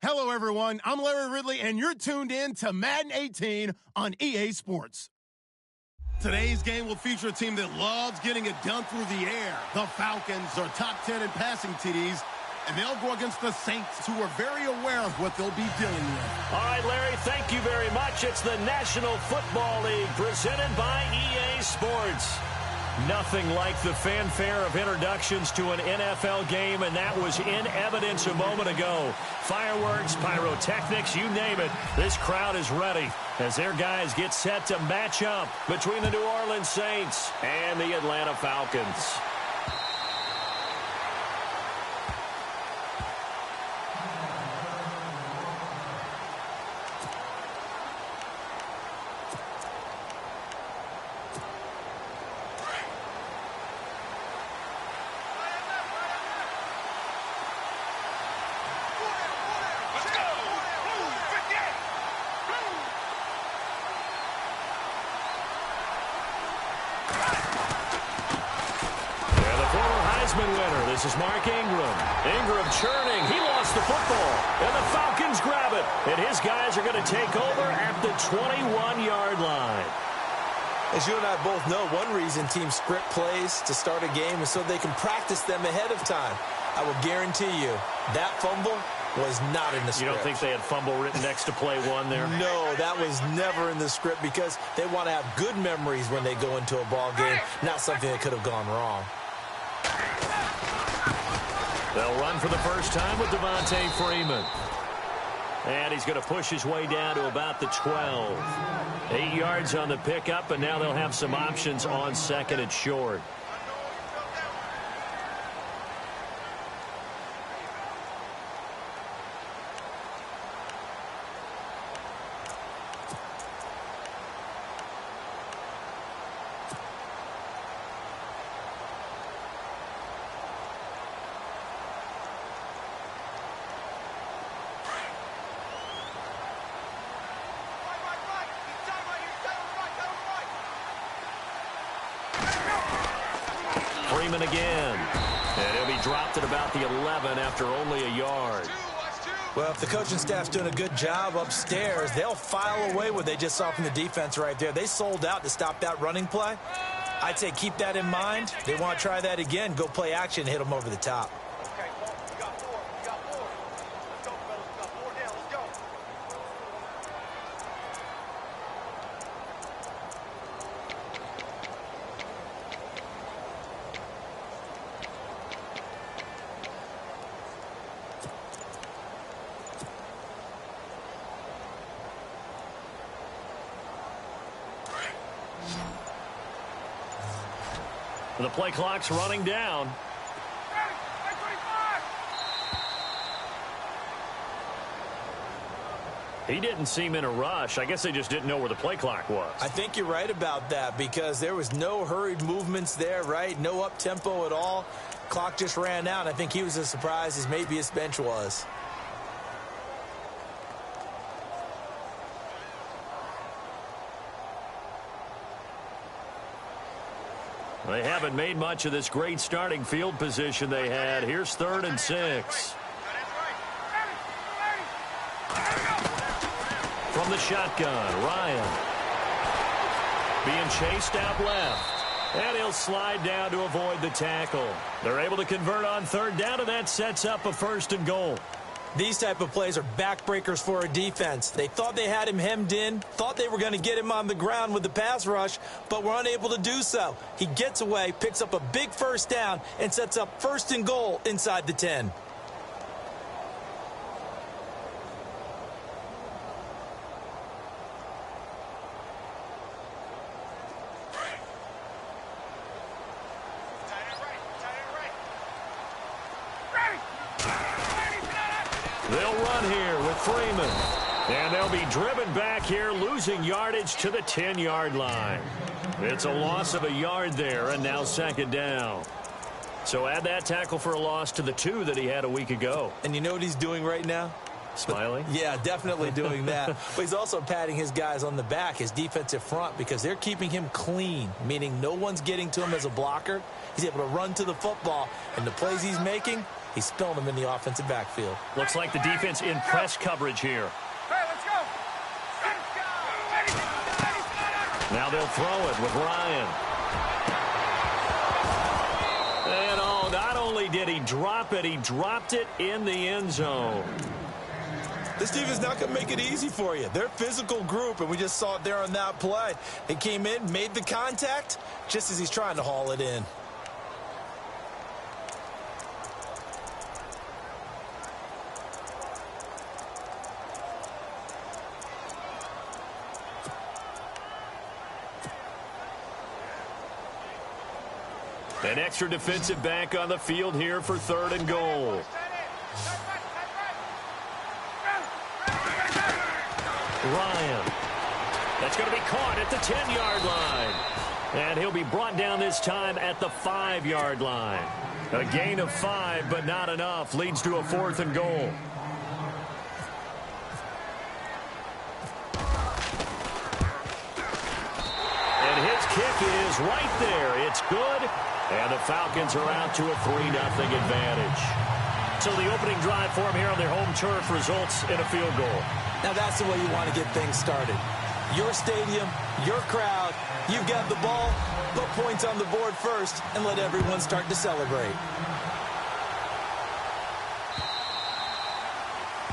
Hello, everyone. I'm Larry Ridley, and you're tuned in to Madden 18 on EA Sports. Today's game will feature a team that loves getting it done through the air. The Falcons are top 10 in passing TDs, and they'll go against the Saints, who are very aware of what they'll be dealing with. All right, Larry, thank you very much. It's the National Football League presented by EA Sports. Nothing like the fanfare of introductions to an NFL game, and that was in evidence a moment ago. Fireworks, pyrotechnics, you name it. This crowd is ready as their guys get set to match up between the New Orleans Saints and the Atlanta Falcons. Winner. This is Mark Ingram. Ingram churning. He lost the football. And the Falcons grab it. And his guys are going to take over at the 21-yard line. As you and I both know, one reason teams script plays to start a game is so they can practice them ahead of time. I will guarantee you that fumble was not in the script. You don't think they had fumble written next to play one there? No, that was never in the script because they want to have good memories when they go into a ball game, not something that could have gone wrong. They'll run for the first time with Devontae Freeman. And he's going to push his way down to about the 12. 8 yards on the pickup, and now they'll have some options on second and short. Freeman again. And he'll be dropped at about the 11 after only a yard. Well, if the coaching staff's doing a good job upstairs, they'll file away what they just saw from the defense right there. They sold out to stop that running play. I'd say keep that in mind. They want to try that again. Go play action, hit them over the top. The play clock's running down. He didn't seem in a rush. I guess they just didn't know where the play clock was. I think you're right about that because there was no hurried movements there, right? No up-tempo at all. Clock just ran out. I think he was as surprised as maybe his bench was. They haven't made much of this great starting field position they had. Here's 3rd and 6. From the shotgun, Ryan. Being chased out left. And he'll slide down to avoid the tackle. They're able to convert on 3rd down, and that sets up a 1st and goal. These type of plays are backbreakers for a defense. They thought they had him hemmed in, thought they were going to get him on the ground with the pass rush, but were unable to do so. He gets away, picks up a big 1st down, and sets up 1st and goal inside the 10. They'll run here with Freeman. And they'll be driven back here, losing yardage to the 10-yard line. It's a loss of a yard there, and now 2nd down. So add that tackle for a loss to the 2 that he had a week ago. And you know what he's doing right now? Smiling? Yeah, definitely doing that. But he's also patting his guys on the back, his defensive front, because they're keeping him clean, meaning no one's getting to him as a blocker. He's able to run to the football, and the plays he's making, He's spilling them in the offensive backfield. Looks like the defense in press coverage here. Hey, let's go. Now they'll throw it with Ryan. And not only did he drop it, he dropped it in the end zone. This defense is not going to make it easy for you. They're a physical group, and we just saw it there on that play. He came in, made the contact, just as he's trying to haul it in. An extra defensive back on the field here for 3rd and goal. Ryan. That's going to be caught at the 10-yard line. And he'll be brought down this time at the 5-yard line. A gain of 5, but not enough. Leads to a 4th and goal. And his kick is right there. It's good. And the Falcons are out to a 3-0 advantage. So the opening drive for them here on their home turf results in a field goal. Now that's the way you want to get things started. Your stadium, your crowd, you've got the ball, put points on the board first, and let everyone start to celebrate.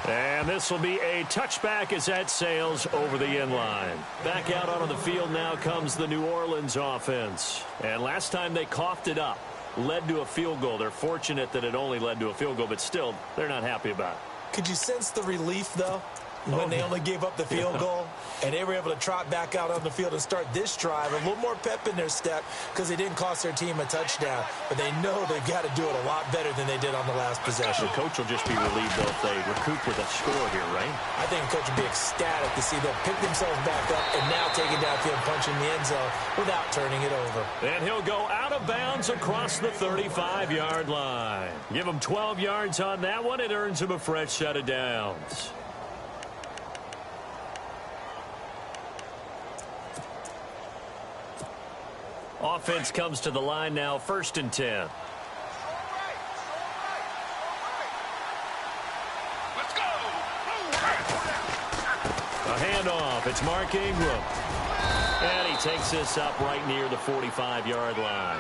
And this will be a touchback as that sails over the end line. Back out onto the field now comes the New Orleans offense. And last time they coughed it up, led to a field goal. They're fortunate that it only led to a field goal, but still, they're not happy about it. Could you sense the relief, though, when they only gave up the field goal and they were able to trot back out on the field and start this drive? A little more pep in their step because they didn't cost their team a touchdown, but they know they've got to do it a lot better than they did on the last possession. The coach will just be relieved, though, if they recoup with a score here, right? I think the coach will be ecstatic to see them pick themselves back up and now take it downfield, punch in the end zone without turning it over. And he'll go out of bounds across the 35-yard line. Give him 12 yards on that one. It earns him a fresh set of downs. Offense comes to the line now, 1st and 10. Let's go. A handoff. It's Mark Ingram. And he takes this up right near the 45-yard line.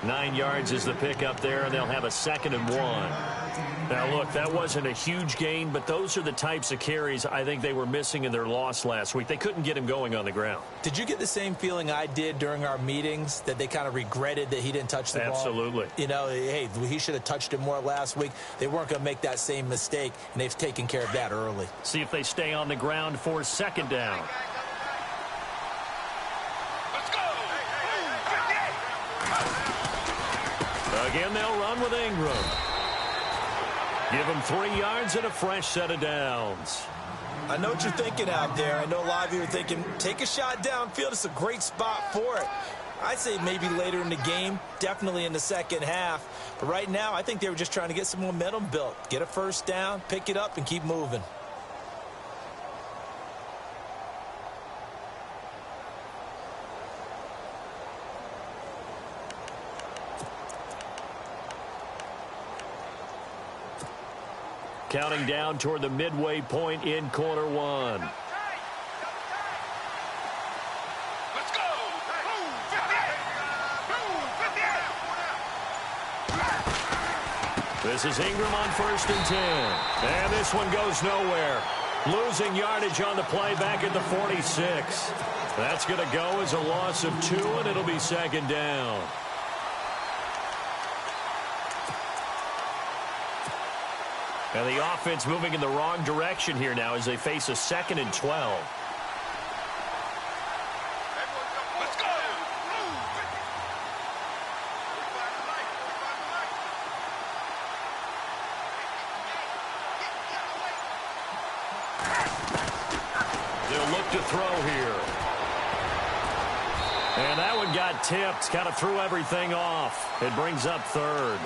9 yards is the pickup there, and they'll have a 2nd and 1. Now, look, that wasn't a huge gain, but those are the types of carries I think they were missing in their loss last week. They couldn't get him going on the ground. Did you get the same feeling I did during our meetings, that they kind of regretted that he didn't touch the ball? Absolutely. You know, hey, he should have touched it more last week. They weren't going to make that same mistake, and they've taken care of that early. See if they stay on the ground for 2nd down. Let's go. Again, they'll run with Ingram. Give him 3 yards and a fresh set of downs. I know what you're thinking out there. I know a lot of you are thinking, take a shot downfield. It's a great spot for it. I'd say maybe later in the game, definitely in the second half. But right now, I think they were just trying to get some momentum built. Get a first down, pick it up, and keep moving. Counting down toward the midway point in quarter 1. Let's go. This is Ingram on 1st and 10. And this one goes nowhere. Losing yardage on the play back at the 46. That's going to go as a loss of 2, and it'll be 2nd down. And the offense moving in the wrong direction here now as they face a 2nd and 12. Let's go. They'll look to throw here. And that one got tipped. Kind of threw everything off. It brings up 3rd.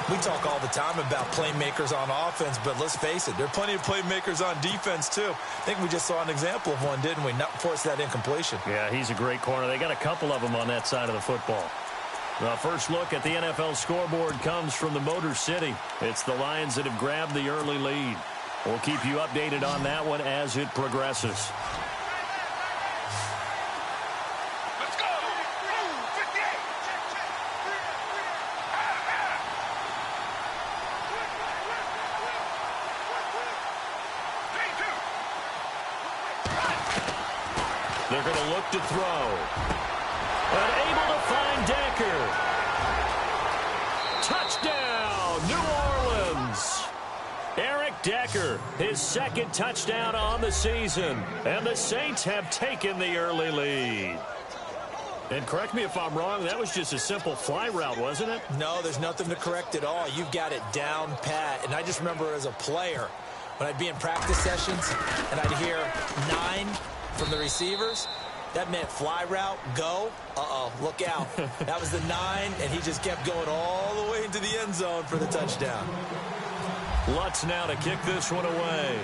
We talk all the time about playmakers on offense, but let's face it, there are plenty of playmakers on defense, too. I think we just saw an example of one, didn't we? Not force that incompletion. Yeah, he's a great corner. They got a couple of them on that side of the football. The first look at the NFL scoreboard comes from the Motor City. It's the Lions that have grabbed the early lead. We'll keep you updated on that one as it progresses. Let's go! 58! They're going to look to throw. And able to find Decker. Touchdown, New Orleans. Eric Decker, his second touchdown on the season. And the Saints have taken the early lead. And correct me if I'm wrong, that was just a simple fly route, wasn't it? No, there's nothing to correct at all. You've got it down pat. And I just remember as a player, when I'd be in practice sessions and I'd hear 9 from the receivers, that meant fly route, go, look out. That was the 9, and he just kept going all the way into the end zone for the touchdown. Lutz now to kick this one away.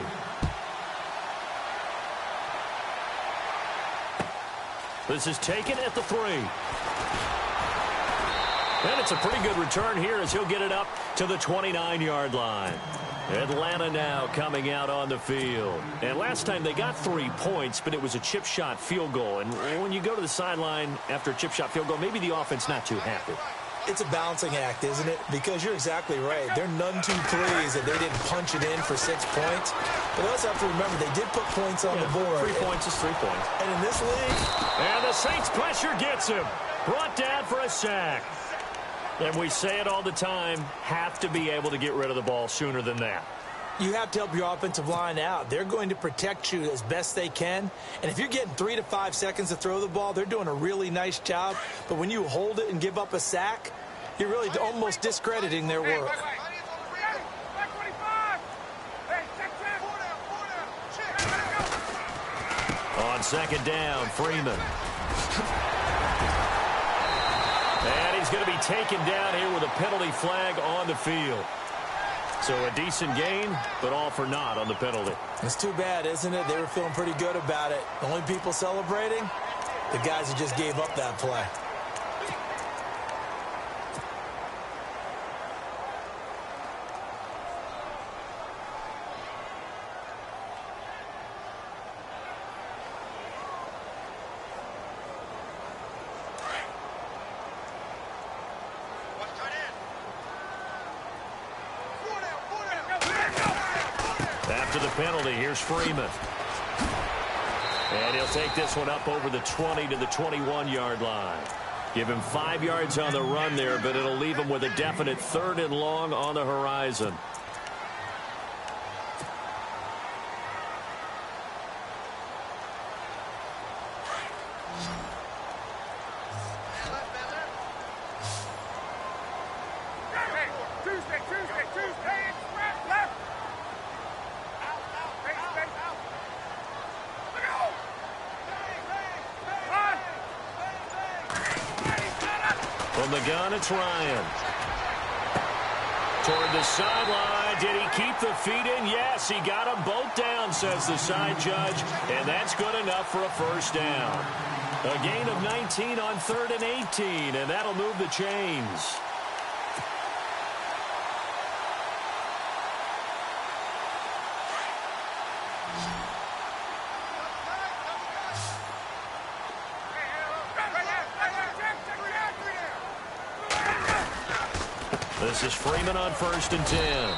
This is taken at the 3. And it's a pretty good return here as he'll get it up to the 29-yard line. Atlanta now coming out on the field. And last time they got 3 points, but it was a chip shot field goal. And when you go to the sideline after a chip shot field goal, maybe the offense not too happy. It's a balancing act, isn't it? Because you're exactly right. They're none too pleased that they didn't punch it in for 6 points. But they also have to remember they did put points on the board. 3 points is 3 points. And in this league... And the Saints pressure gets him. Brought down for a sack. And we say it all the time, have to be able to get rid of the ball sooner than that. You have to help your offensive line out. They're going to protect you as best they can. And if you're getting 3 to 5 seconds to throw the ball, they're doing a really nice job. But when you hold it and give up a sack, you're really almost discrediting their work. On second down, Freeman. And he's going to be taken down here with a penalty flag on the field. So a decent gain, but all for naught on the penalty. It's too bad, isn't it? They were feeling pretty good about it. The only people celebrating, the guys who just gave up that play. After the penalty, here's Freeman. And he'll take this one up over the 20 to the 21-yard line. Give him 5 yards on the run there, but it'll leave him with a definite 3rd and long on the horizon. From the gun, it's Ryan. Toward the sideline. Did he keep the feet in? Yes, he got them both down, says the side judge. And that's good enough for a first down. A gain of 19 on 3rd and 18, and that'll move the chains. This is Freeman on 1st and 10.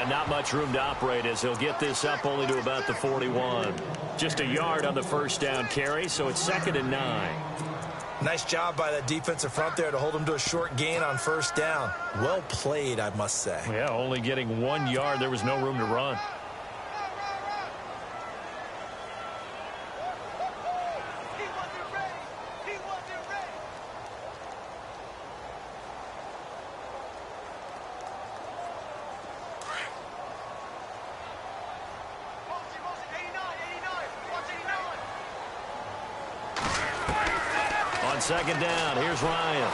And not much room to operate as he'll get this up only to about the 41. Just a yard on the first down carry, so it's 2nd and 9. Nice job by that defensive front there to hold him to a short gain on 1st down. Well played, I must say. Yeah, only getting 1 yard. There was no room to run. On 2nd down, here's Ryan.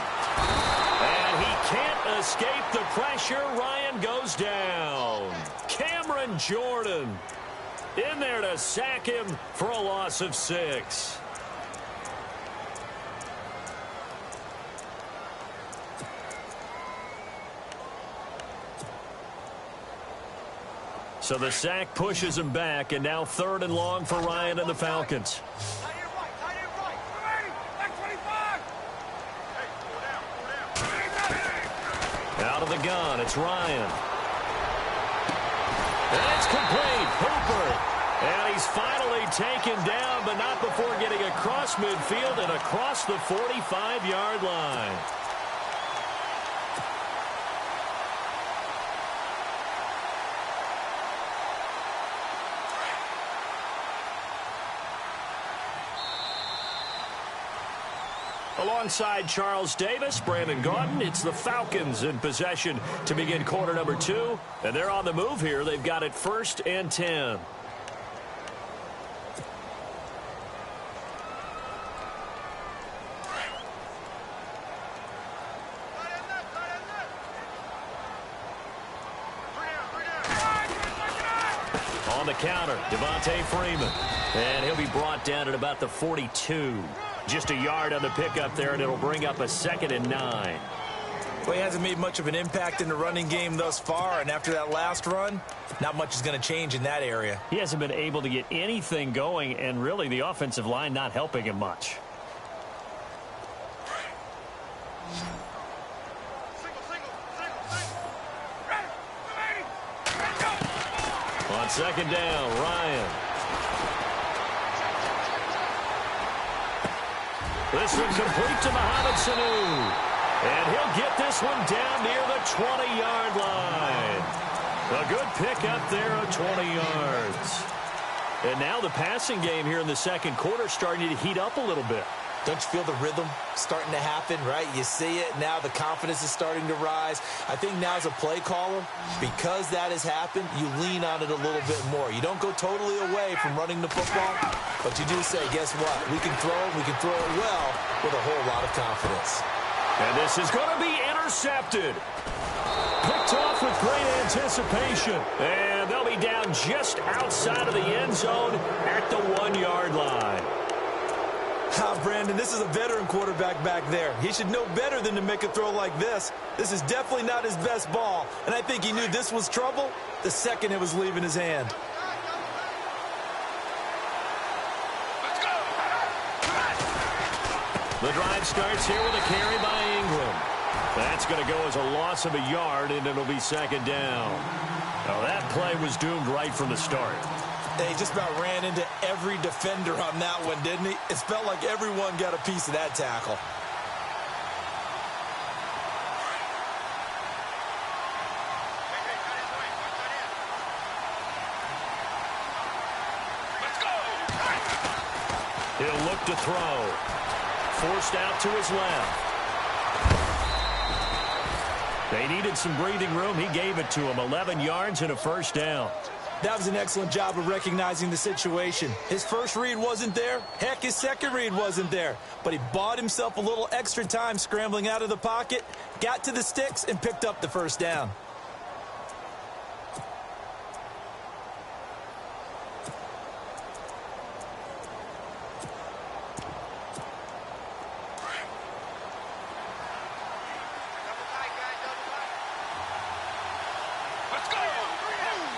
And he can't escape the pressure. Ryan goes down. Cameron Jordan in there to sack him for a loss of 6. So the sack pushes him back, and now 3rd and long for Ryan and the Falcons. Out of the gun, it's Ryan. And it's complete. Hooper. And he's finally taken down, but not before getting across midfield and across the 45-yard line. Alongside Charles Davis, Brandon Gaudin, it's the Falcons in possession to begin quarter number 2. And they're on the move here. They've got it 1st and 10. On the counter, Devontae Freeman. And he'll be brought down at about the 42. Just a yard on the pickup there, and it'll bring up a 2nd and 9. Well, he hasn't made much of an impact in the running game thus far, and after that last run, not much is going to change in that area. He hasn't been able to get anything going, and really the offensive line not helping him much. On 2nd down, Ryan. This one complete to Mohamed Sanu. And he'll get this one down near the 20-yard line. A good pickup there of 20 yards. And now the passing game here in the 2nd quarter starting to heat up a little bit. Don't you feel the rhythm starting to happen, right? You see it now. The confidence is starting to rise. I think now as a play caller, because that has happened, you lean on it a little bit more. You don't go totally away from running the football, but you do say, guess what? We can throw it. We can throw it well with a whole lot of confidence. And this is going to be intercepted. Picked off with great anticipation. And they'll be down just outside of the end zone at the 1-yard line. Brandon, this is a veteran quarterback back there. He should know better than to make a throw like this. This is definitely not his best ball, and I think he knew this was trouble the second it was leaving his hand. Let's go. The drive starts here with a carry by Ingram. That's going to go as a loss of a yard, and it'll be 2nd down. Now, that play was doomed right from the start. He just about ran into every defender on that one, didn't he? It felt like everyone got a piece of that tackle. Let's go. He'll look to throw. Forced out to his left. They needed some breathing room. He gave it to him. 11 yards and a 1st down. That was an excellent job of recognizing the situation. His first read wasn't there. Heck, his second read wasn't there. But he bought himself a little extra time scrambling out of the pocket, got to the sticks, and picked up the 1st down. Let's go.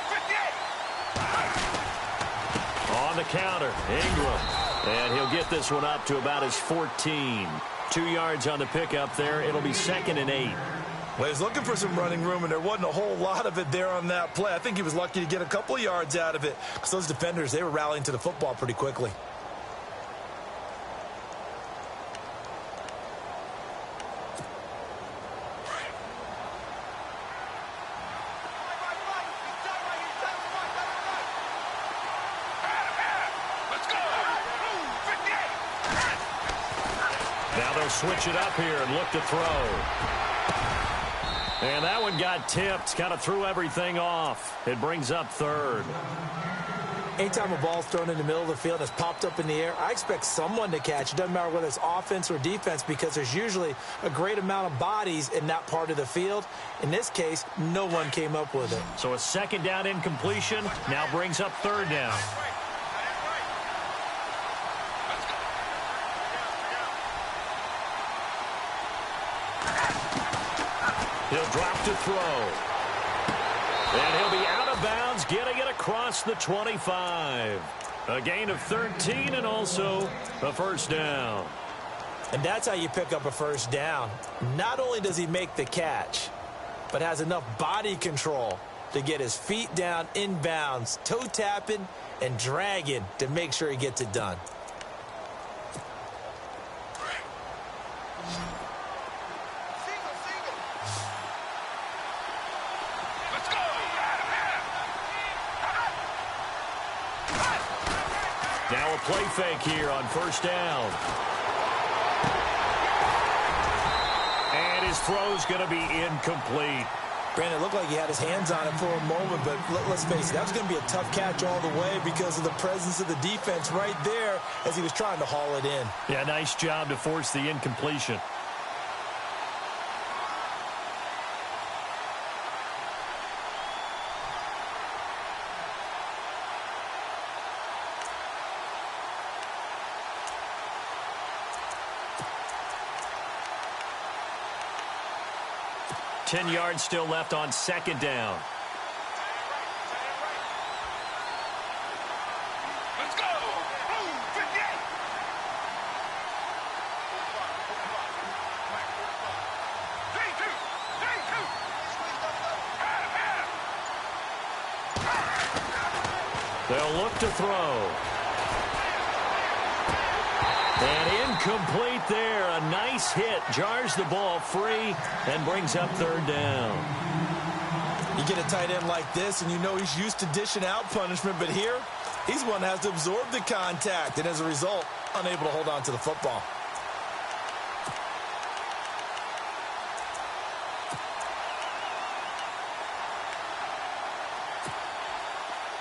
58. On the counter, Ingram. And he'll get this one up to about his 14. 2 yards on the pickup there. It'll be 2nd and 8. Well, he was looking for some running room, and there wasn't a whole lot of it there on that play. I think he was lucky to get a couple of yards out of it because those defenders, they were rallying to the football pretty quickly. Let's go. 58. Now they'll switch it up here and look to throw. And that one got tipped, kind of threw everything off. It brings up 3rd. Anytime a ball's thrown in the middle of the field and it's popped up in the air, I expect someone to catch. It doesn't matter whether it's offense or defense because there's usually a great amount of bodies in that part of the field. In this case, no one came up with it. So a 2nd down incompletion now brings up 3rd down. He'll drop to throw. And he'll be out of of bounds, getting it across the 25. A gain of 13 and also a first down. And that's how you pick up a first down. Not only does he make the catch, but has enough body control to get his feet down inbounds, toe tapping and dragging to make sure he gets it done. Let's go. Now a play fake here on first down. And his throw's going to be incomplete. Brandon, it looked like he had his hands on it for a moment, but let's face it, that was going to be a tough catch all the way because of the presence of the defense right there as he was trying to haul it in. Yeah, nice job to force the incompletion. Ten yards still left on second down. Let's go. 58. They'll look to throw. And incomplete there. A nice hit. Jars the ball free and brings up third down. You get a tight end like this, and you know he's used to dishing out punishment, but here, he's one that has to absorb the contact, and as a result, unable to hold on to the football.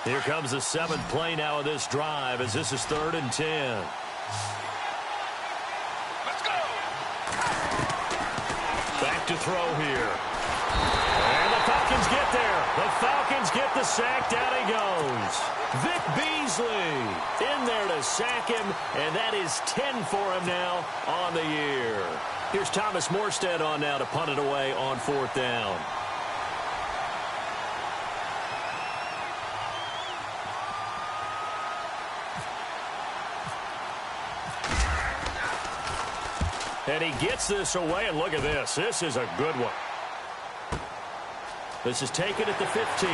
Here comes the seventh play now of this drive as this is 3rd and 10. Let's go. Back to throw here. And the Falcons get there. The Falcons get the sack. Down he goes. Vic Beasley in there to sack him, and that is 10 for him now on the year. Here's Thomas Morstead on now to punt it away on 4th down. And he gets this away, and look at this. This is a good one. This is taken at the 15.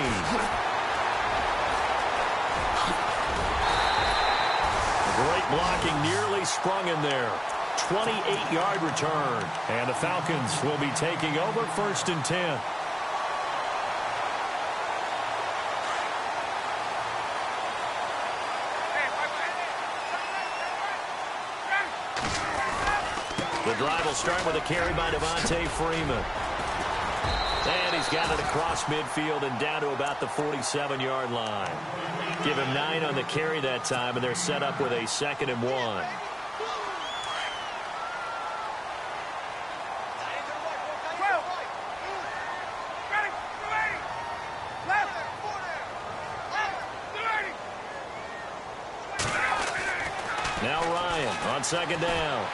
Great blocking, nearly sprung in there. 28-yard return. And the Falcons will be taking over 1st and 10. The drive will start with a carry by Devontae Freeman. And he's got it across midfield and down to about the 47-yard line. Give him 9 on the carry that time, and they're set up with a 2nd and 1. Now Ryan on 2nd down.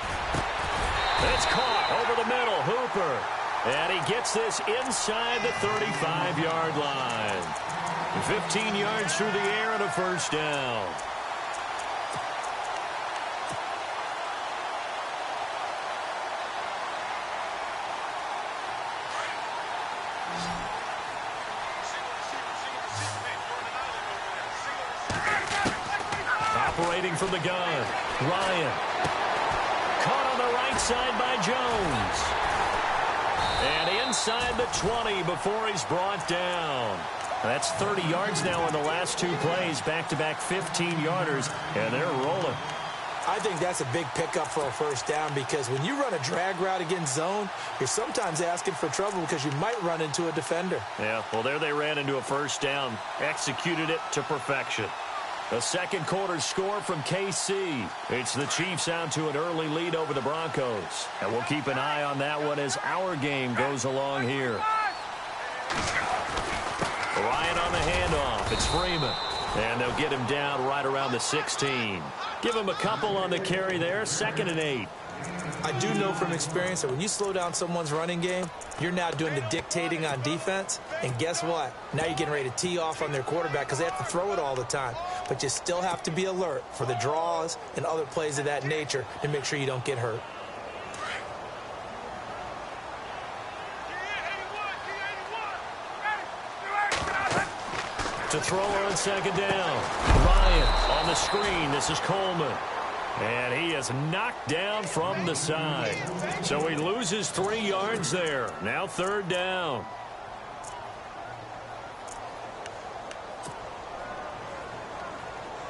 It's caught over the middle. Hooper. And he gets this inside the 35-yard line. 15 yards through the air and a first down. Operating from the gun. Ryan. Caught on the right side by Jones. And inside the 20 before he's brought down. That's 30 yards now in the last 2 plays. Back-to-back 15-yarders, and they're rolling. I think that's a big pickup for a first down because when you run a drag route against zone, you're sometimes asking for trouble because you might run into a defender. Yeah, well, there they ran into a first down. Executed it to perfection. The second quarter score from KC. It's the Chiefs out to an early lead over the Broncos. And we'll keep an eye on that one as our game goes along here. Ryan on the handoff. It's Freeman. And they'll get him down right around the 16. Give him a couple on the carry there. 2nd and 8. I do know from experience that when you slow down someone's running game, you're now doing the dictating on defense. And guess what? Now you're getting ready to tee off on their quarterback because they have to throw it all the time. But you still have to be alert for the draws and other plays of that nature to make sure you don't get hurt. To throw on second down. Ryan on the screen. This is Coleman. And he is knocked down from the side. So he loses 3 yards there. Now third down.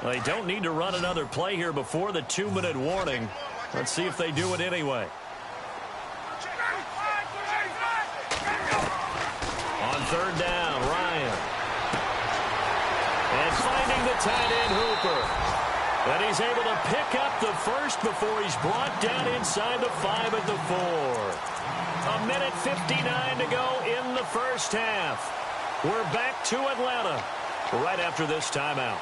They don't need to run another play here before the 2-minute warning. Let's see if they do it anyway. On third down, Ryan. And finding the tight end, Hooper. And he's able to pick up the first before he's brought down inside the 5 at the 4. 1:59 to go in the first half. We're back to Atlanta right after this timeout.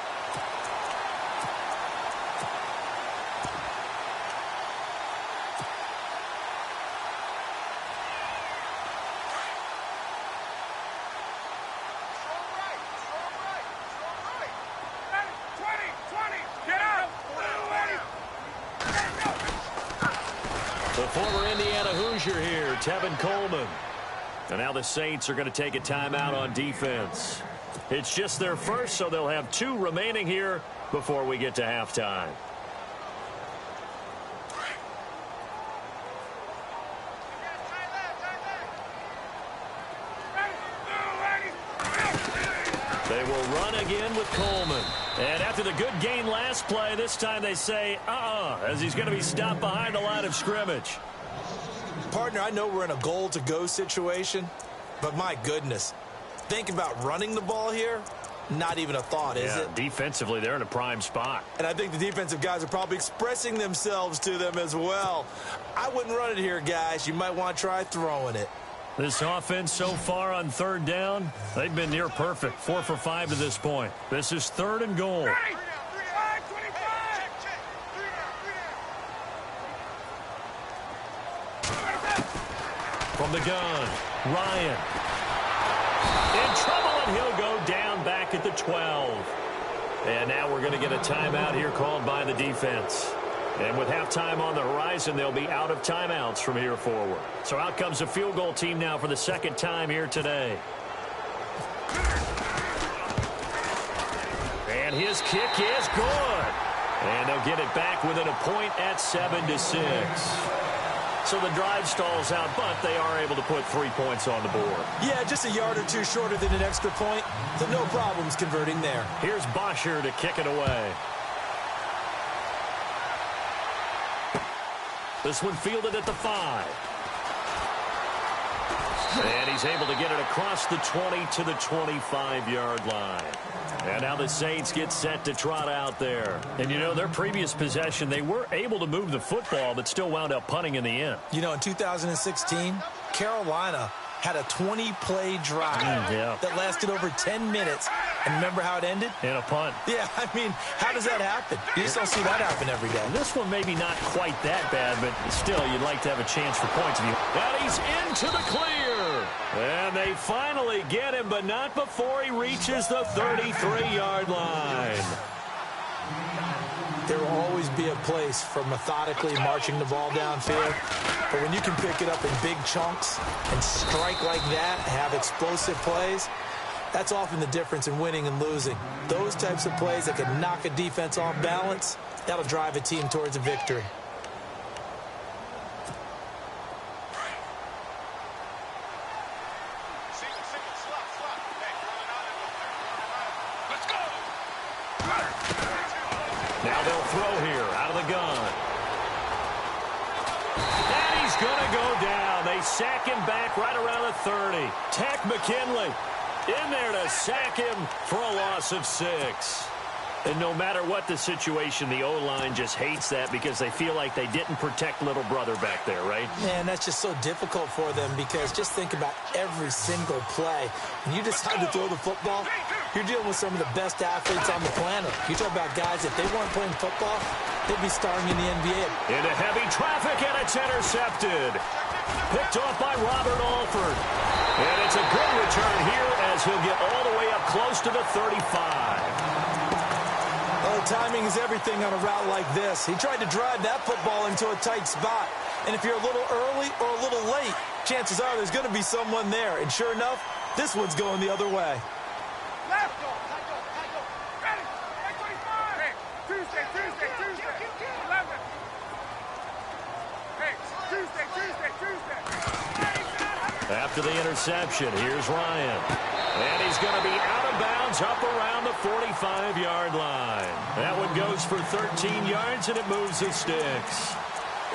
Former Indiana Hoosier here, Tevin Coleman. And now the Saints are going to take a timeout on defense. It's just their first, so they'll have 2 remaining here before we get to halftime. They will run again with Coleman. And after the good gain last play, this time they say, as he's going to be stopped behind the line of scrimmage. Partner, I know we're in a goal-to-go situation, but my goodness, think about running the ball here. Not even a thought, is it? Defensively, they're in a prime spot. And I think the defensive guys are probably expressing themselves to them as well. I wouldn't run it here, guys. You might want to try throwing it. This offense so far on third down, they've been near perfect. 4 for 5 to this point. This is 3rd and goal. From the gun, Ryan. In trouble, and he'll go down back at the 12. And now we're going to get a timeout here called by the defense. And with halftime on the horizon, they'll be out of timeouts from here forward. So out comes the field goal team now for the 2nd time here today. And his kick is good. And they'll get it back within a point at 7-6. So the drive stalls out, but they are able to put 3 points on the board. Yeah, just a yard or 2 shorter than an extra point. So no problems converting there. Here's Bosher to kick it away. This one fielded at the 5. And he's able to get it across the 20 to the 25-yard line. And now the Saints get set to trot out there. And, you know, their previous possession, they were able to move the football, but still wound up punting in the end. You know, in 2016, Carolina had a 20-play drive that lasted over 10 minutes. And remember how it ended? In a punt. Yeah, I mean, how does that happen? You just don't see that happen every day. This one maybe not quite that bad, but still, you'd like to have a chance for points. And he's into the clear. And they finally get him, but not before he reaches the 33-yard line. There will always be a place for methodically marching the ball downfield. But when you can pick it up in big chunks and strike like that, have explosive plays, that's often the difference in winning and losing. Those types of plays that can knock a defense off balance, that'll drive a team towards a victory. Now they'll throw here out of the gun. And he's going to go down. They sack him back right around the 30. Tech McKinley in there to sack him for a loss of 6. And no matter what the situation, the O-line just hates that because they feel like they didn't protect little brother back there, right? Man, that's just so difficult for them because just think about every single play. When you decide to throw the football, You're dealing with some of the best athletes on the planet. You talk about guys, if they weren't playing football, they'd be starring in the NBA. Into heavy traffic, and it's intercepted. Picked off by Robert Alford. And it's a good return here as he'll get all the way up close to the 35. Well, timing is everything on a route like this. He tried to drive that football into a tight spot. And if you're a little early or a little late, chances are there's going to be someone there. And sure enough, this one's going the other way. Left. Ready. 25. Hey, Tuesday. 11. Hey, Tuesday. After the interception, here's Ryan. And he's going to be out of bounds up around the 45-yard line. That one goes for 13 yards, and it moves the sticks.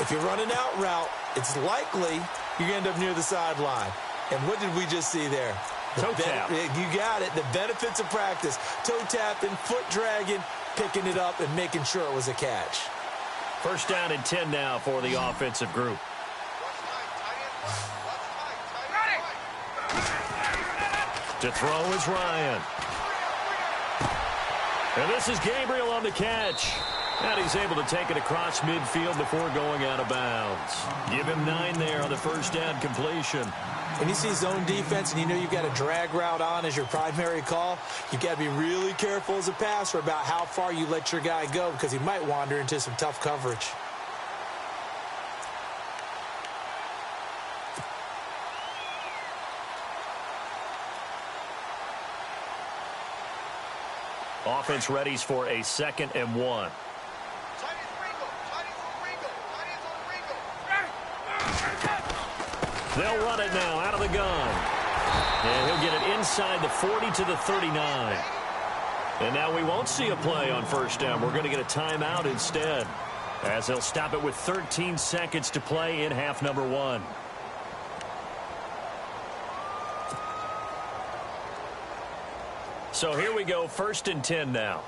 If you run an out route, it's likely you're going to end up near the sideline. And what did we just see there? Toe tap. You got it. The benefits of practice. Toe tapping, foot dragging, picking it up, and making sure it was a catch. First down and 10 now for the offensive group. To throw is Ryan. And this is Gabriel on the catch. And he's able to take it across midfield before going out of bounds. Give him 9 there on the first down completion. When you see zone defense and you know you've got a drag route on as your primary call, you've got to be really careful as a passer about how far you let your guy go because he might wander into some tough coverage. Offense readies for a 2nd and 1. They'll run it now out of the gun. And he'll get it inside the 40 to the 39. And now we won't see a play on first down. We're going to get a timeout instead, as they'll stop it with 13 seconds to play in half number 1. So here we go, 1st and 10 now.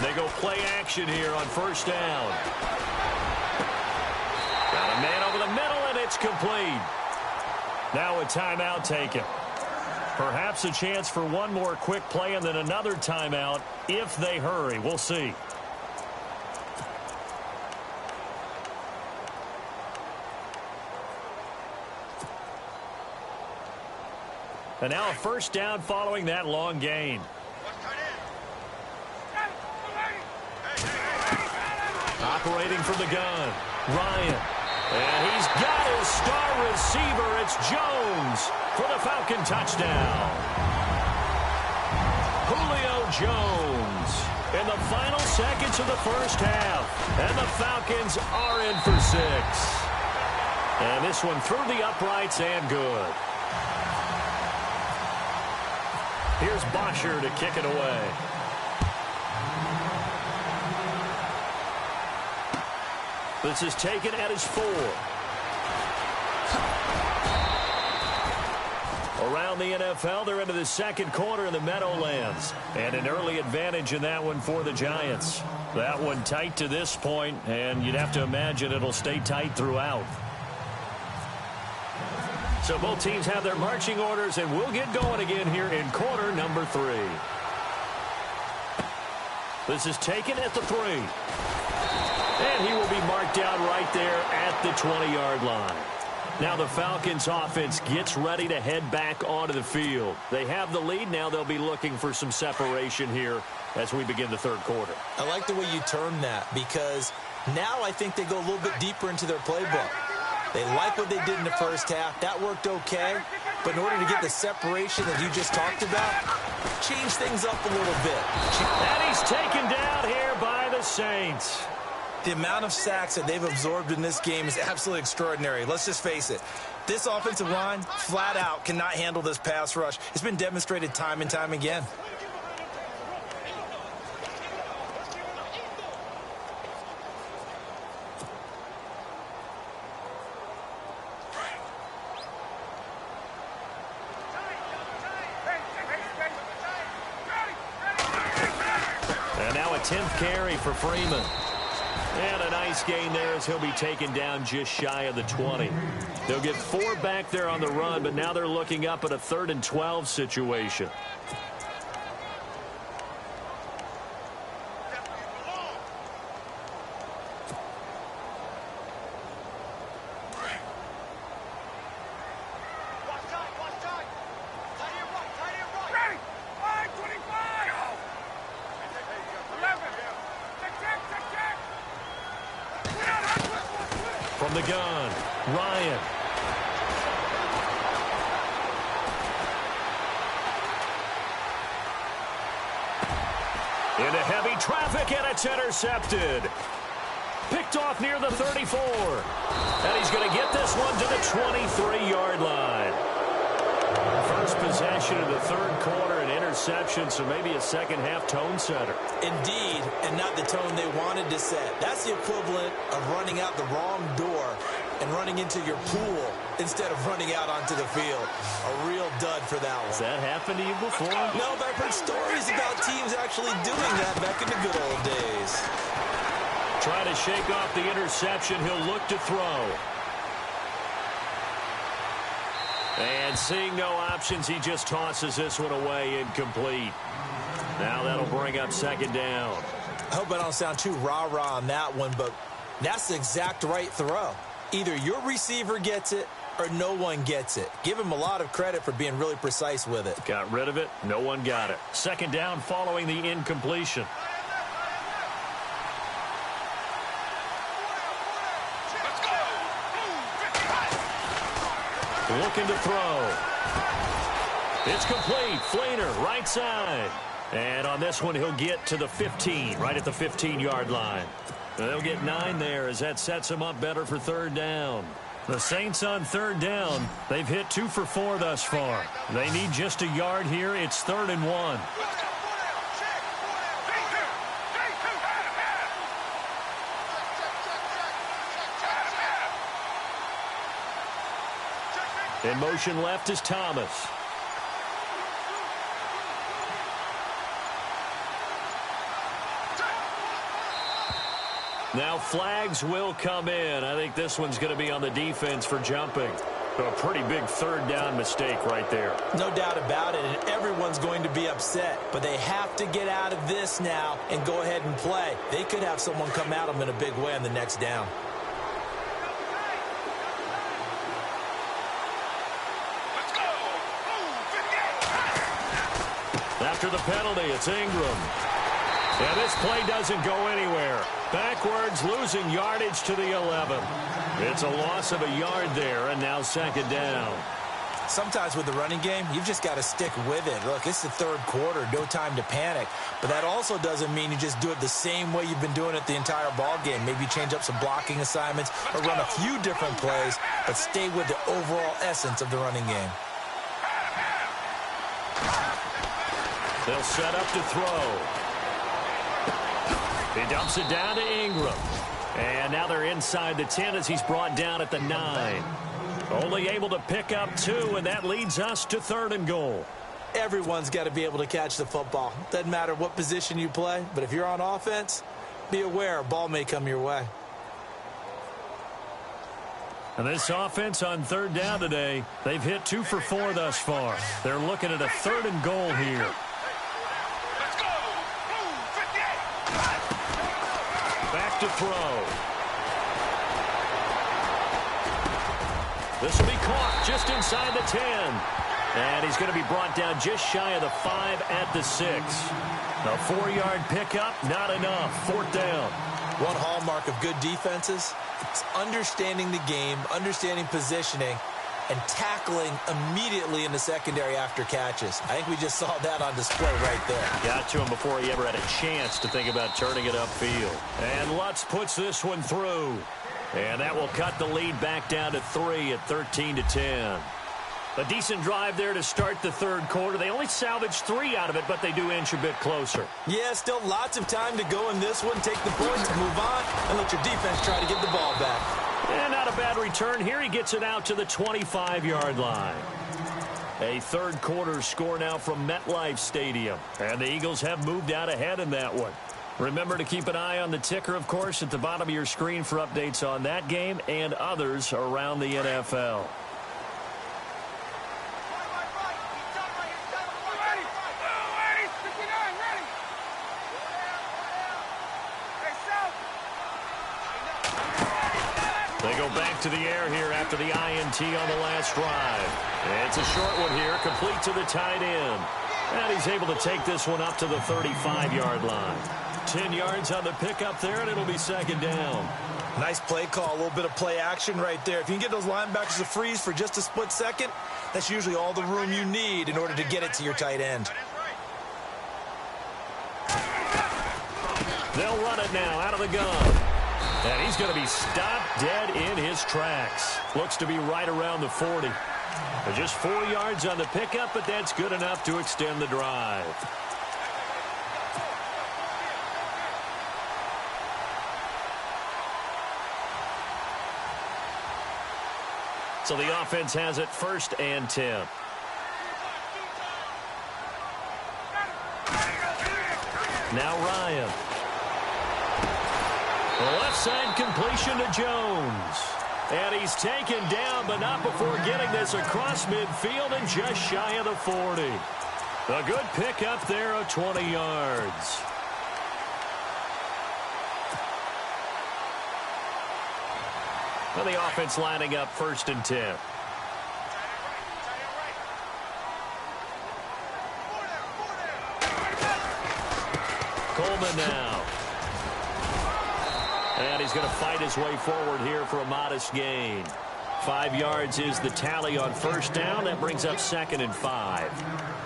They go play action here on first down. Got a man over the middle, and it's complete. Now a timeout taken. Perhaps a chance for one more quick play and then another timeout if they hurry. We'll see. And now a first down following that long gain. Operating from the gun, Ryan. And he's got his star receiver. It's Jones for the Falcon touchdown. Julio Jones in the final seconds of the first half. And the Falcons are in for 6. And this one through the uprights and good. Here's Bosher to kick it away. This is taken at his 4. Around the NFL, they're into the second quarter in the Meadowlands. And an early advantage in that one for the Giants. That one tight to this point, and you'd have to imagine it'll stay tight throughout. So both teams have their marching orders, and we'll get going again here in quarter number 3. This is taken at the 3. And he will be marked down right there at the 20-yard line. Now the Falcons offense gets ready to head back onto the field. They have the lead. Now they'll be looking for some separation here as we begin the third quarter. I like the way you term that because now I think they go a little bit deeper into their playbook. They like what they did in the first half. That worked okay. But in order to get the separation that you just talked about, change things up a little bit. And he's taken down here by the Saints. The amount of sacks that they've absorbed in this game is absolutely extraordinary. Let's just face it. This offensive line, flat out, cannot handle this pass rush. It's been demonstrated time and time again. And now a 10th carry for Freeman. And a nice gain there as he'll be taken down just shy of the 20. They'll get 4 back there on the run, but now they're looking up at a 3rd and 12 situation. From the gun, Ryan. Into heavy traffic, and it's intercepted. Picked off near the 34. And he's going to get this one to the 23-yard line. First possession of the 3rd quarter, an interception, so maybe a second-half tone setter. Indeed, and not the tone they wanted to set. That's the equivalent of running out the wrong door and running into your pool instead of running out onto the field. A real dud for that one. Has that happened to you before? No, but I've heard stories about teams actually doing that back in the good old days. Trying to shake off the interception. He'll look to throw. And seeing no options, he just tosses this one away, incomplete. Now that'll bring up 2nd down. I hope I don't sound too rah-rah on that one, but that's the exact right throw. Either your receiver gets it or no one gets it. Give him a lot of credit for being really precise with it. Got rid of it. No one got it. 2nd down following the incompletion. Looking to throw. It's complete. Flainer, right side. And on this one, he'll get to the 15, right at the 15-yard line. They'll get 9 there as that sets them up better for 3rd down. The Saints on 3rd down. They've hit 2 for 4 thus far. They need just a yard here. It's 3rd and 1. In motion left is Thomas. Now flags will come in. I think this one's going to be on the defense for jumping. So a pretty big 3rd down mistake right there. No doubt about it, and everyone's going to be upset. But they have to get out of this now and go ahead and play. They could have someone come at them in a big way on the next down. After the penalty, it's Ingram. And this play doesn't go anywhere. Backwards, losing yardage to the 11. It's a loss of a yard there, and now 2nd down. Sometimes with the running game, you've just got to stick with it. Look, it's the 3rd quarter, no time to panic. But that also doesn't mean you just do it the same way you've been doing it the entire ball game. Maybe change up some blocking assignments or run a few different plays, but stay with the overall essence of the running game. They'll set up to throw. He dumps it down to Ingram. And now they're inside the 10 as he's brought down at the 9. Only able to pick up 2, and that leads us to 3rd and goal. Everyone's got to be able to catch the football. Doesn't matter what position you play, but if you're on offense, be aware a ball may come your way. And this offense on 3rd down today, they've hit 2 for 4 thus far. They're looking at a 3rd and goal here. Back to throw. This will be caught just inside the 10. And he's going to be brought down just shy of the 5 at the 6. A 4-yard pickup, not enough. 4th down. One hallmark of good defenses, it's understanding the game, understanding positioning, and tackling immediately in the secondary after catches. I think we just saw that on display right there. Got to him before he ever had a chance to think about turning it upfield. And Lutz puts this one through. And that will cut the lead back down to 3 at 13-10. A decent drive there to start the 3rd quarter. They only salvaged 3 out of it, but they do inch a bit closer. Yeah, still lots of time to go in this one. Take the points, move on, and let your defense try to get the ball back. And not a bad return here. He gets it out to the 25-yard line. A 3rd quarter score now from MetLife Stadium. And the Eagles have moved out ahead in that one. Remember to keep an eye on the ticker, of course, at the bottom of your screen for updates on that game and others around the NFL. They go back to the air here after the INT on the last drive. It's a short one here, complete to the tight end. And he's able to take this one up to the 35-yard line. 10 yards on the pickup there, and it'll be second down. Nice play call, a little bit of play action right there. If you can get those linebackers to freeze for just a split second, that's usually all the room you need in order to get it to your tight end. They'll run it now out of the gun. And he's going to be stopped dead in his tracks. Looks to be right around the 40. Just 4 yards on the pickup, but that's good enough to extend the drive. So the offense has it 1st and 10. Now Ryan. Left side completion to Jones. And he's taken down, but not before getting this across midfield and just shy of the 40. A good pickup there of 20 yards. Well, the offense lining up 1st and 10. Coleman now. And he's going to fight his way forward here for a modest gain. 5 yards is the tally on 1st down. That brings up 2nd and 5.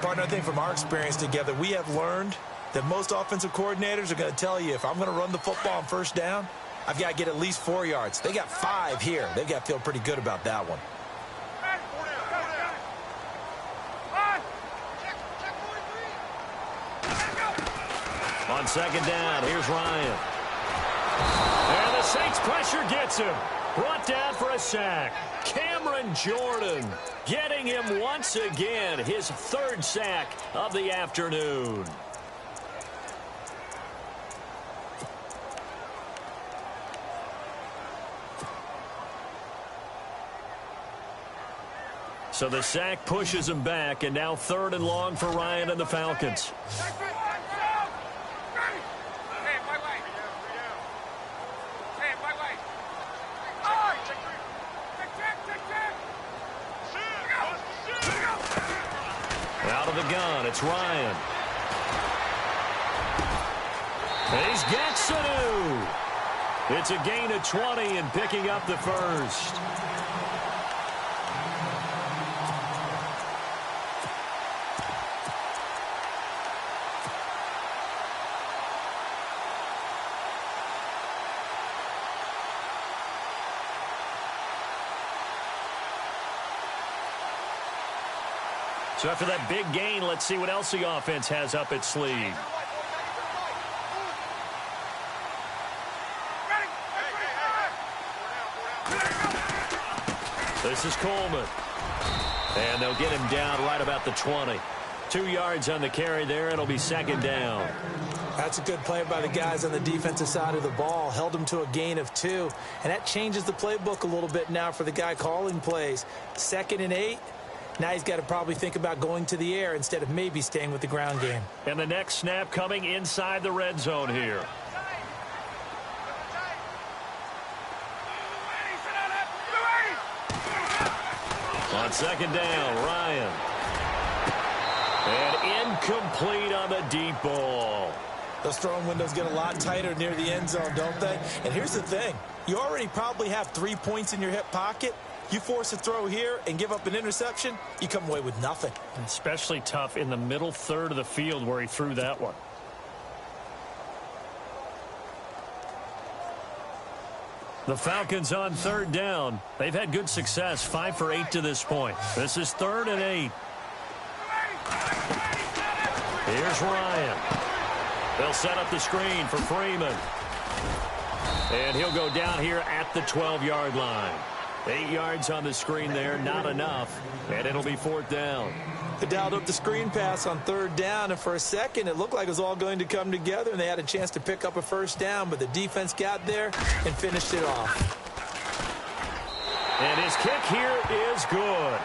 Partner, I think from our experience together, we have learned that most offensive coordinators are going to tell you, if I'm going to run the football on 1st down, I've got to get at least 4 yards. They got 5 here. They've got to feel pretty good about that one. On 2nd down, here's Ryan. And the Saints pressure gets him. Brought down for a sack. Cameron Jordan getting him once again. His 3rd sack of the afternoon. So the sack pushes him back, and now 3rd and long for Ryan and the Falcons. Out of the gun, it's Ryan. He's got Sanu. It's a gain of 20 and picking up the 1st. So after that big gain, let's see what else the offense has up its sleeve. This is Coleman. And they'll get him down right about the 20. 2 yards on the carry there. It'll be 2nd down. That's a good play by the guys on the defensive side of the ball. Held him to a gain of 2. And that changes the playbook a little bit now for the guy calling plays. 2nd and 8. Now he's got to probably think about going to the air instead of maybe staying with the ground game. And the next snap coming inside the red zone here. On 2nd down, Ryan. And incomplete on the deep ball. Those throwing windows get a lot tighter near the end zone, don't they? And here's the thing. You already probably have 3 points in your hip pocket. You force a throw here and give up an interception, you come away with nothing. Especially tough in the middle 3rd of the field where he threw that one. The Falcons on 3rd down. They've had good success, 5 for 8 to this point. This is 3rd and 8. Here's Ryan. They'll set up the screen for Freeman. And he'll go down here at the 12-yard line. 8 yards on the screen there, not enough, and it'll be 4th down. They dialed up the screen pass on 3rd down, and for a second, it looked like it was all going to come together, and they had a chance to pick up a 1st down, but the defense got there and finished it off. And his kick here is good.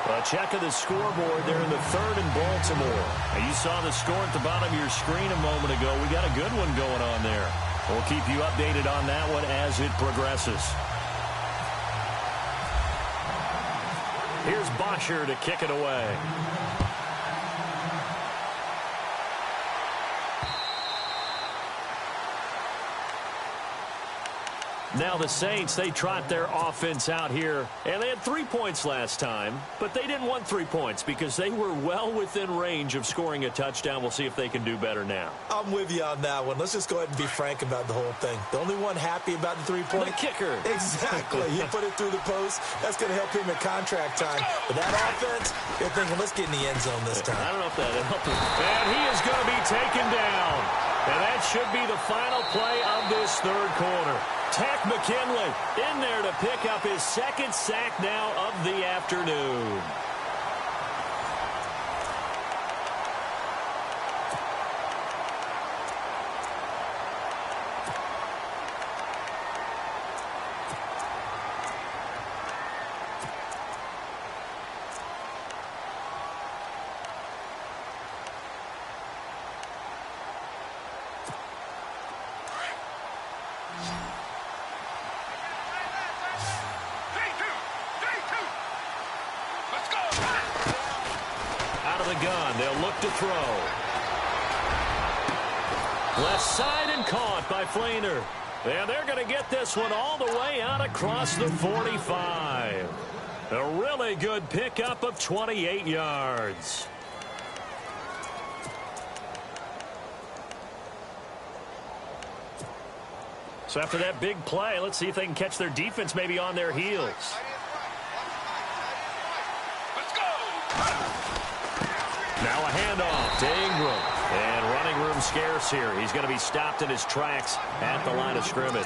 A check of the scoreboard there in the 3rd in Baltimore. Now, you saw the score at the bottom of your screen a moment ago. We got a good one going on there. We'll keep you updated on that one as it progresses. Here's Bosher to kick it away. Now the Saints, they trot their offense out here, and they had 3 points last time, but they didn't want 3 points because they were well within range of scoring a touchdown. We'll see if they can do better now. I'm with you on that one. Let's just go ahead and be frank about the whole thing. The only one happy about the 3-point? The kicker. Exactly. He put it through the post. That's going to help him at contract time. But that offense, they're thinking, let's get in the end zone this time. I don't know if that'll help him. And he is going to be taken down. And that should be the final play of this 3rd quarter. Tack McKinley in there to pick up his 2nd sack now of the afternoon. Gun. They'll look to throw. Left side and caught by Flainer. And they're going to get this one all the way out across the 45. A really good pickup of 28 yards. So after that big play, let's see if they can catch their defense maybe on their heels. Now a handoff to Ingram. And running room scarce here. He's going to be stopped in his tracks at the line of scrimmage.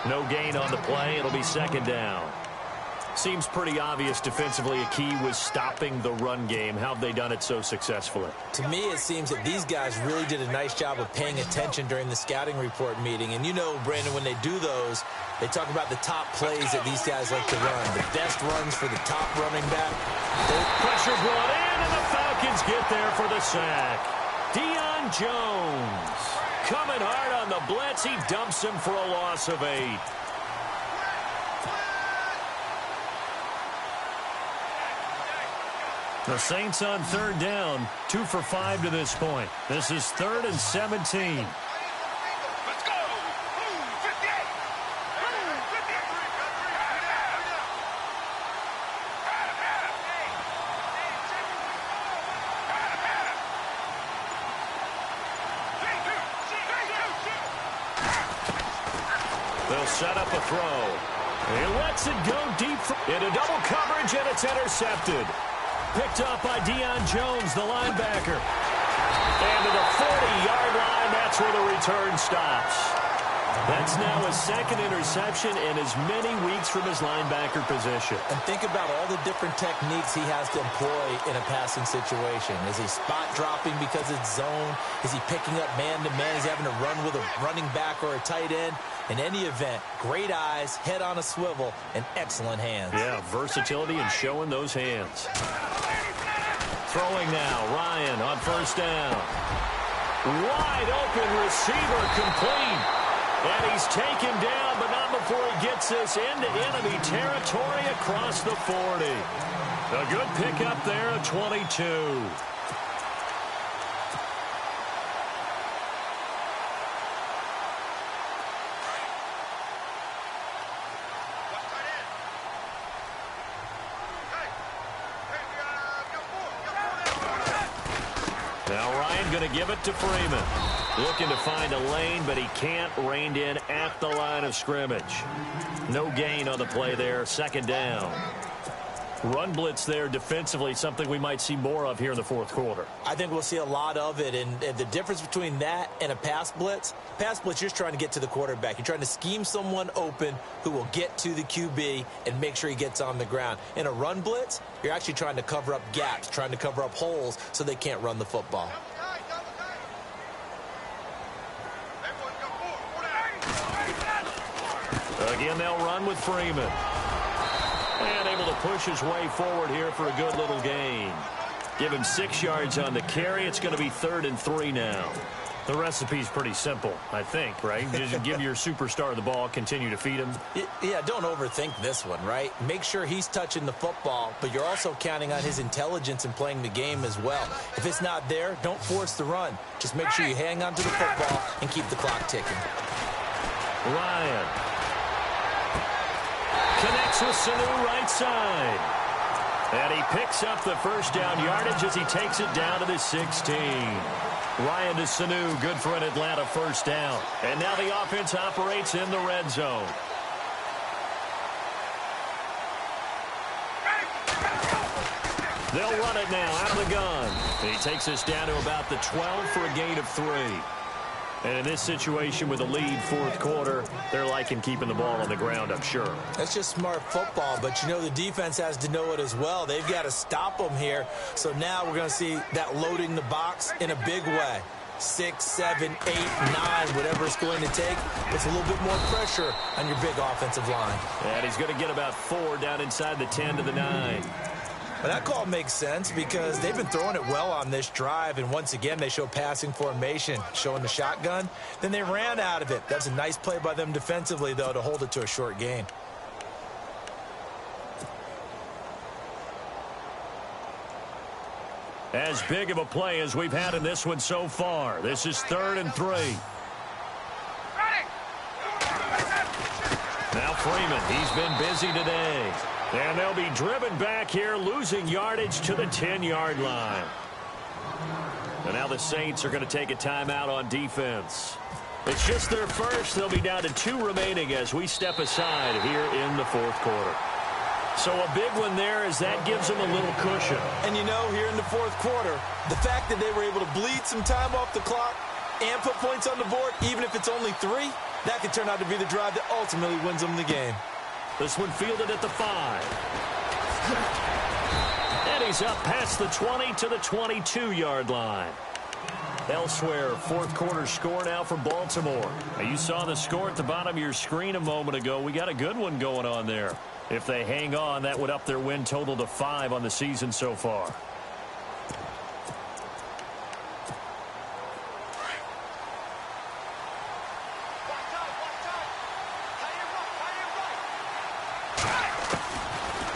No gain on the play. It'll be 2nd down. Seems pretty obvious defensively a key was stopping the run game. How have they done it so successfully? To me, it seems that these guys really did a nice job of paying attention during the scouting report meeting. And you know, Brandon, when they do those, they talk about the top plays that these guys like to run. The best runs for the top running back. Pressure brought in, and the Falcons get there for the sack. Deion Jones coming hard on the blitz. He dumps him for a loss of 8. The Saints on 3rd down, 2 for 5 to this point. This is 3rd and 17. Let's go! 58! They'll set up a throw. He lets it go deep into double coverage, and it's intercepted. Picked up by Deion Jones, the linebacker. And to the 40-yard line, that's where the return stops. That's now his 2nd interception in as many weeks from his linebacker position. And think about all the different techniques he has to employ in a passing situation. Is he spot dropping because it's zone? Is he picking up man-to-man? Is he having to run with a running back or a tight end? In any event, great eyes, head on a swivel, and excellent hands. Yeah, versatility and showing those hands. Throwing now, Ryan on 1st down. Wide open receiver complete. And he's taken down, but not before he gets this into enemy territory across the 40. A good pickup there of 22. Now Ryan going to give it to Freeman. Looking to find a lane, but he can't. Reined in at the line of scrimmage. No gain on the play there. 2nd down. Run blitz there defensively, something we might see more of here in the fourth quarter. I think we'll see a lot of it, and the difference between that and a pass blitz, you're just trying to get to the quarterback. You're trying to scheme someone open who will get to the QB and make sure he gets on the ground. In a run blitz, you're actually trying to cover up gaps, trying to cover up holes so they can't run the football. Again, they'll run with Freeman. And able to push his way forward here for a good little gain. Give him 6 yards on the carry. It's going to be 3rd and 3 now. The recipe's pretty simple, I think, right? Just give your superstar the ball, continue to feed him. Yeah, don't overthink this one, right? Make sure he's touching the football, but you're also counting on his intelligence in playing the game as well. If it's not there, don't force the run. Just make sure you hang on to the football and keep the clock ticking. Ryan connects with Sanu right side. And he picks up the first down yardage as he takes it down to the 16. Ryan to Sanu, good for an Atlanta first down. And now the offense operates in the red zone. They'll run it now out of the gun. He takes us down to about the 12 for a gain of 3. And in this situation with a lead fourth quarter, they're liking keeping the ball on the ground, I'm sure. That's just smart football, but you know the defense has to know it as well. They've got to stop them here. So now we're going to see that loading the box in a big way. 6, 7, 8, 9, whatever it's going to take. Puts a little bit more pressure on your big offensive line. And he's going to get about 4 down inside the 10 to the 9. Well, that call makes sense because they've been throwing it well on this drive, and once again they show passing formation, showing the shotgun. Then they ran out of it. That's a nice play by them defensively, though, to hold it to a short gain. As big of a play as we've had in this one so far. This is 3rd and 3. Now Freeman, he's been busy today. And they'll be driven back here, losing yardage to the 10-yard line. And now the Saints are going to take a timeout on defense. It's just their first. They'll be down to 2 remaining as we step aside here in the fourth quarter. So a big one there as that gives them a little cushion. And you know, here in the fourth quarter, the fact that they were able to bleed some time off the clock and put points on the board, even if it's only 3, that could turn out to be the drive that ultimately wins them the game. This one fielded at the 5. And he's up past the 20 to the 22-yard line. Elsewhere, fourth quarter score now for Baltimore. Now, you saw the score at the bottom of your screen a moment ago. We got a good one going on there. If they hang on, that would up their win total to 5 on the season so far.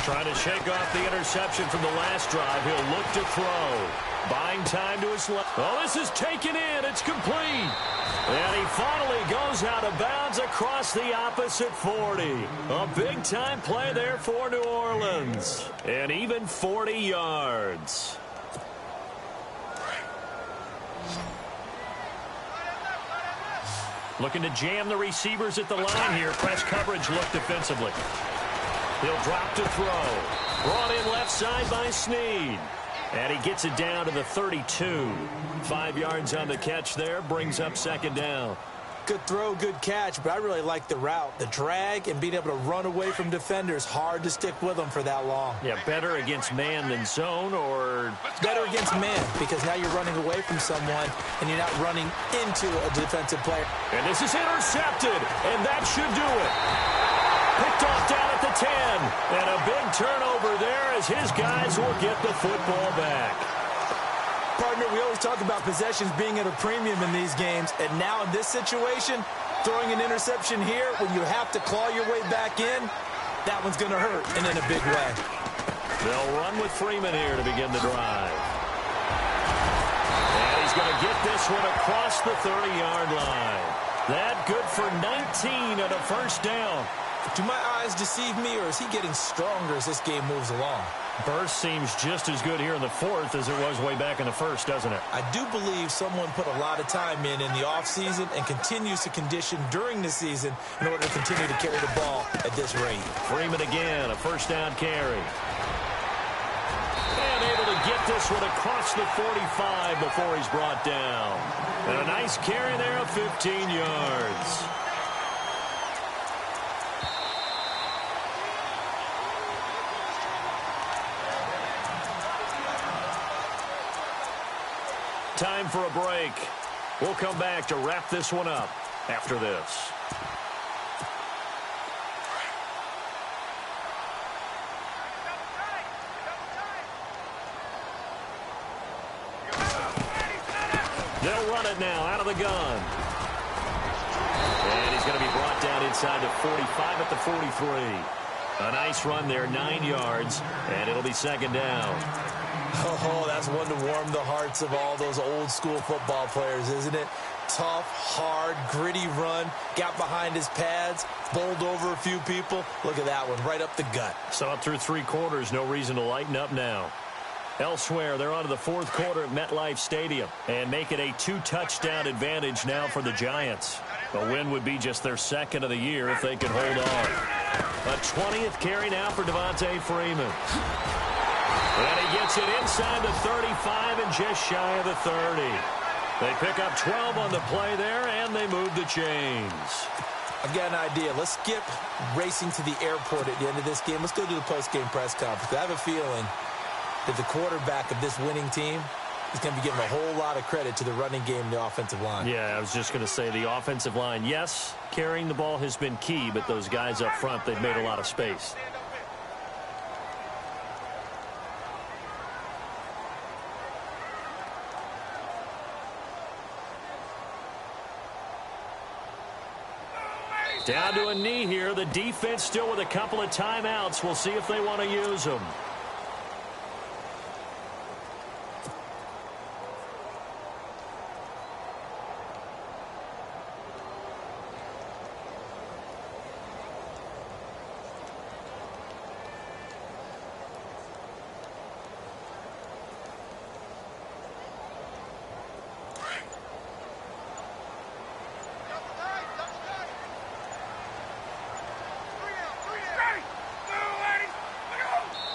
Trying to shake off the interception from the last drive. He'll look to throw. Buying time to his left. Oh, this is taken in. It's complete. And he finally goes out of bounds across the opposite 40. A big-time play there for New Orleans. And even 40 yards. Looking to jam the receivers at the line here. Press coverage look defensively. He'll drop to throw. Brought in left side by Snead. And he gets it down to the 32. 5 yards on the catch there. Brings up second down. Good throw, good catch, but I really like the route. The drag and being able to run away from defenders. Hard to stick with them for that long. Yeah, better against man than zone, or better against man, because now you're running away from someone and you're not running into a defensive player. And this is intercepted, and that should do it. Picked off down at the 10. And a big turnover there as his guys will get the football back. Partner, we always talk about possessions being at a premium in these games. And now in this situation, throwing an interception here when you have to claw your way back in, that one's going to hurt, and in a big way. They'll run with Freeman here to begin the drive. And he's going to get this one across the 30-yard line. That good for 19 and a first down. Do my eyes deceive me, or is he getting stronger as this game moves along? Burst seems just as good here in the fourth as it was way back in the first, doesn't it? I do believe someone put a lot of time in the offseason and continues to condition during the season in order to continue to carry the ball at this rate. Freeman again, a first down carry. get this one across the 45 before he's brought down. And a nice carry there of 15 yards. Time for a break. We'll come back to wrap this one up after this. They'll run it now out of the gun. And he's going to be brought down inside the 45 at the 43. A nice run there, 9 yards, and it'll be second down. Oh, that's one to warm the hearts of all those old-school football players, isn't it? Tough, hard, gritty run, got behind his pads, bowled over a few people. Look at that one, right up the gut. Saw it through 3 quarters, no reason to lighten up now. Elsewhere, they're on to the 4th quarter at MetLife Stadium and make it a 2-touchdown advantage now for the Giants. A win would be just their 2nd of the year if they could hold on. A 20th carry now for Devontae Freeman. And he gets it inside the 35 and just shy of the 30. They pick up 12 on the play there, and they move the chains. I've got an idea. Let's skip racing to the airport at the end of this game. Let's go to the post-game press conference. I have a feeling that the quarterback of this winning team is going to be giving a whole lot of credit to the running game and the offensive line. Yeah, I was just going to say the offensive line, yes, carrying the ball has been key, but those guys up front, they've made a lot of space. Down to a knee here. The defense still with a couple of timeouts. We'll see if they want to use them.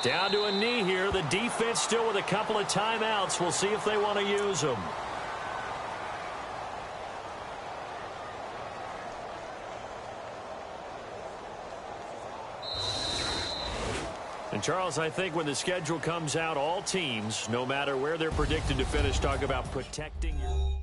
Down to a knee here. The defense still with a couple of timeouts. We'll see if they want to use them. And, Charles, I think when the schedule comes out, all teams, no matter where they're predicted to finish, talk about protecting your...